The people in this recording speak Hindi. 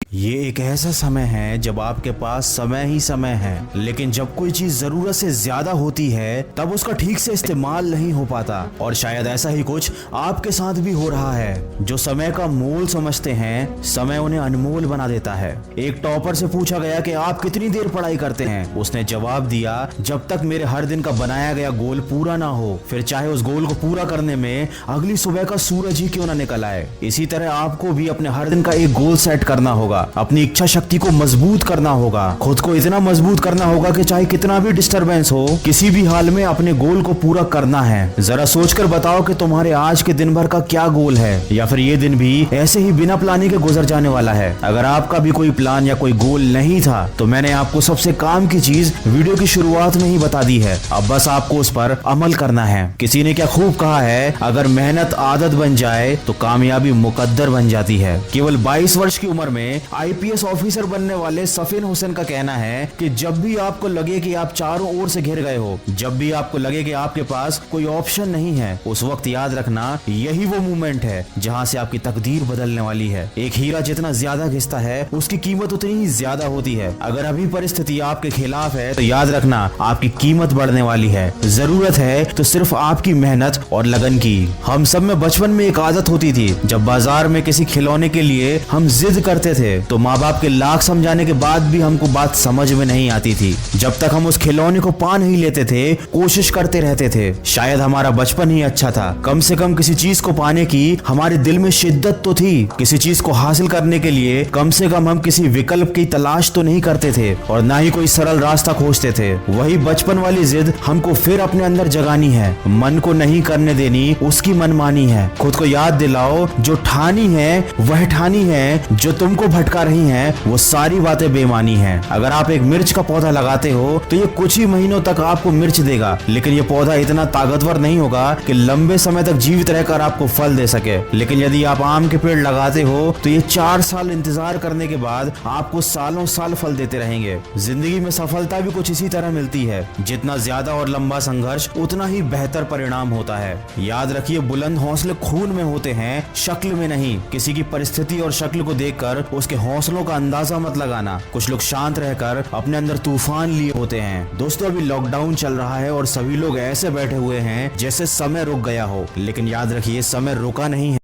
ये एक ऐसा समय है जब आपके पास समय ही समय है, लेकिन जब कोई चीज जरूरत से ज्यादा होती है तब उसका ठीक से इस्तेमाल नहीं हो पाता। और शायद ऐसा ही कुछ आपके साथ भी हो रहा है। जो समय का मोल समझते हैं, समय उन्हें अनमोल बना देता है। एक टॉपर से पूछा गया कि आप कितनी देर पढ़ाई करते हैं। उसने जवाब दिया, जब तक मेरे हर दिन का बनाया गया गोल पूरा ना हो, फिर चाहे उस गोल को पूरा करने में अगली सुबह का सूरज ही क्यों ना निकल आए। इसी तरह आपको भी अपने हर दिन का एक गोल सेट करना होगा, अपनी इच्छा शक्ति को मजबूत करना होगा, खुद को इतना मजबूत करना होगा कि चाहे कितना भी डिस्टरबेंस हो, किसी भी हाल में अपने गोल को पूरा करना है। जरा सोचकर बताओ कि तुम्हारे आज के दिन भर का क्या गोल है, या फिर ये दिन भी ऐसे ही बिना प्लानिंग के गुजर जाने वाला है। अगर आपका भी कोई प्लान या कोई गोल नहीं था तो मैंने आपको सबसे काम की चीज वीडियो की शुरुआत में ही बता दी है। अब बस आपको उस पर अमल करना है। किसी ने क्या खूब कहा है, अगर मेहनत आदत बन जाए तो कामयाबी मुकद्दर बन जाती है। केवल 22 वर्ष की उम्र में आईपीएस ऑफिसर बनने वाले सफीन हुसैन का कहना है कि जब भी आपको लगे कि आप चारों ओर से घिर गए हो, जब भी आपको लगे कि आपके पास कोई ऑप्शन नहीं है, उस वक्त याद रखना यही वो मोमेंट है जहां से आपकी तकदीर बदलने वाली है। एक हीरा जितना ज्यादा घिसता है उसकी कीमत उतनी ही ज्यादा होती है। अगर अभी परिस्थिति आपके खिलाफ है तो याद रखना आपकी कीमत बढ़ने वाली है। जरूरत है तो सिर्फ आपकी मेहनत और लगन की। हम सब में बचपन में एक आदत होती थी, जब बाजार में किसी खिलौने के लिए हम जिद करते थे तो माँ बाप के लाख समझाने के बाद भी हमको बात समझ में नहीं आती थी। जब तक हम उस खिलौने को पा नहीं लेते थे, कोशिश करते रहते थे। शायद हमारा बचपन ही अच्छा था। कम से कम किसी चीज को पाने की हमारे दिल में शिद्दत तो थी। किसी चीज को हासिल करने के लिए कम से कम हम किसी विकल्प की तलाश तो नहीं करते थे, और ना ही कोई सरल रास्ता खोजते थे। वही बचपन वाली जिद हमको फिर अपने अंदर जगानी है। मन को नहीं करने देनी उसकी मनमानी है। खुद को याद दिलाओ, जो ठानी है वह ठानी है, जो तुमको भटका रही हैं वो सारी बातें बेमानी हैं। अगर आप एक मिर्च का पौधा लगाते हो तो ये कुछ ही महीनों तक आपको मिर्च देगा, लेकिन ये पौधा इतना ताकतवर नहीं होगा कि लंबे समय तक जीवित रहकर आपको फल दे सके। लेकिन यदि आप आम के पेड़ लगाते हो तो ये 4 साल इंतजार करने के बाद आपको सालों साल फल देते रहेंगे। जिंदगी में सफलता भी कुछ इसी तरह मिलती है। जितना ज्यादा और लंबा संघर्ष उतना ही बेहतर परिणाम होता है। याद रखिए, बुलंद हौसले खून में होते हैं, शक्ल में नहीं। किसी की परिस्थिति और शक्ल को देखकर उसके हौसलों का अंदाजा मत लगाना। कुछ लोग शांत रहकर अपने अंदर तूफान लिए होते हैं। दोस्तों, अभी लॉकडाउन चल रहा है और सभी लोग ऐसे बैठे हुए हैं जैसे समय रुक गया हो, लेकिन याद रखिए समय रुका नहीं है।